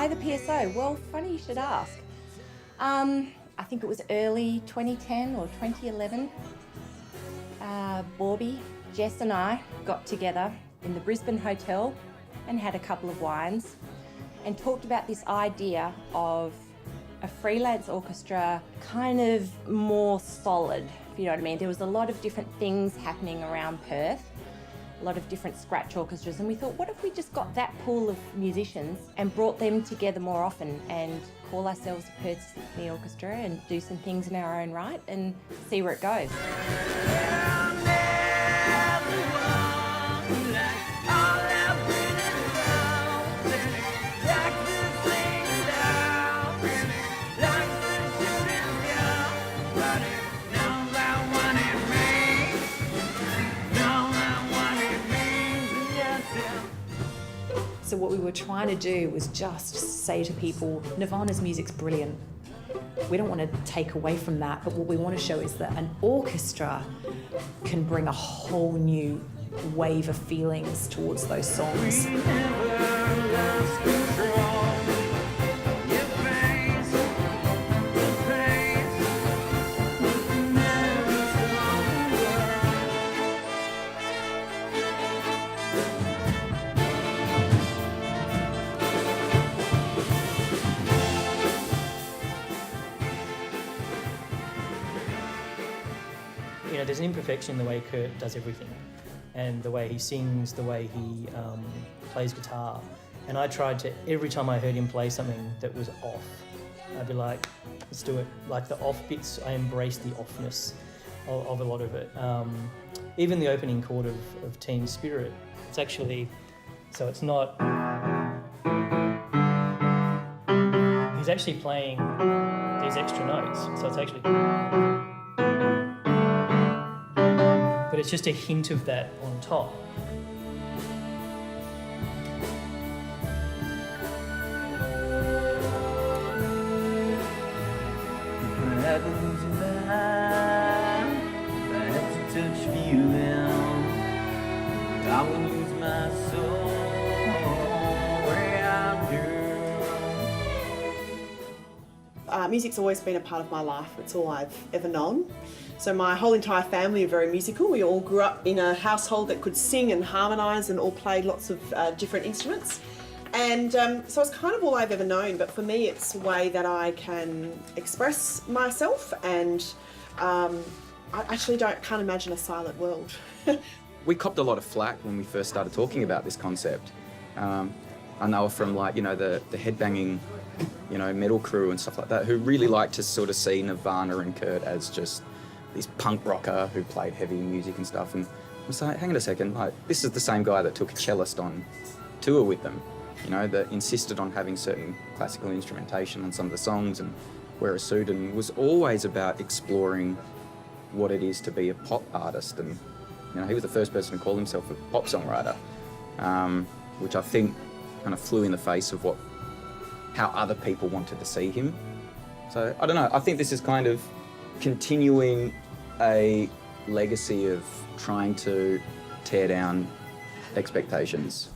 Why the PSO? Well, funny you should ask. I think it was early 2010 or 2011. Bourby, Jess and I got together in the Brisbane hotel and had a couple of wines and talked about this idea of a freelance orchestra, kind of more solid, if you know what I mean. There was a lot of different things happening around Perth, a lot of different scratch orchestras, and we thought, what if we just got that pool of musicians and brought them together more often and call ourselves a Perth Symphony Orchestra and do some things in our own right and see where it goes. So what we were trying to do was just say to people, Nirvana's music's brilliant. We don't want to take away from that, but what we want to show is that an orchestra can bring a whole new wave of feelings towards those songs. You know, there's an imperfection in the way Kerr does everything, and the way he sings, the way he plays guitar. And I tried to, every time I heard him play something that was off, I'd be like, let's do it. Like the off bits, I embraced the offness of a lot of it. Even the opening chord of Teen Spirit, it's actually, so it's not, he's actually playing these extra notes, so it's actually, but it's just a hint of that on top. Music's always been a part of my life. It's all I've ever known. So my whole entire family are very musical. We all grew up in a household that could sing and harmonise and all played lots of different instruments. And so it's kind of all I've ever known, but for me it's a way that I can express myself, and I actually can't imagine a silent world. We copped a lot of flack when we first started talking about this concept. I know from like, you know, the headbanging, you know, metal crew and stuff like that, who really like to sort of see Nirvana and Kerr as just this punk rocker who played heavy music and stuff. And I was like, hang on a second, like, this is the same guy that took a cellist on tour with them, you know, that insisted on having certain classical instrumentation on some of the songs and wear a suit, and was always about exploring what it is to be a pop artist. And, you know, he was the first person to call himself a pop songwriter, which I think kind of flew in the face of how other people wanted to see him. So, I don't know, I think this is kind of continuing a legacy of trying to tear down expectations.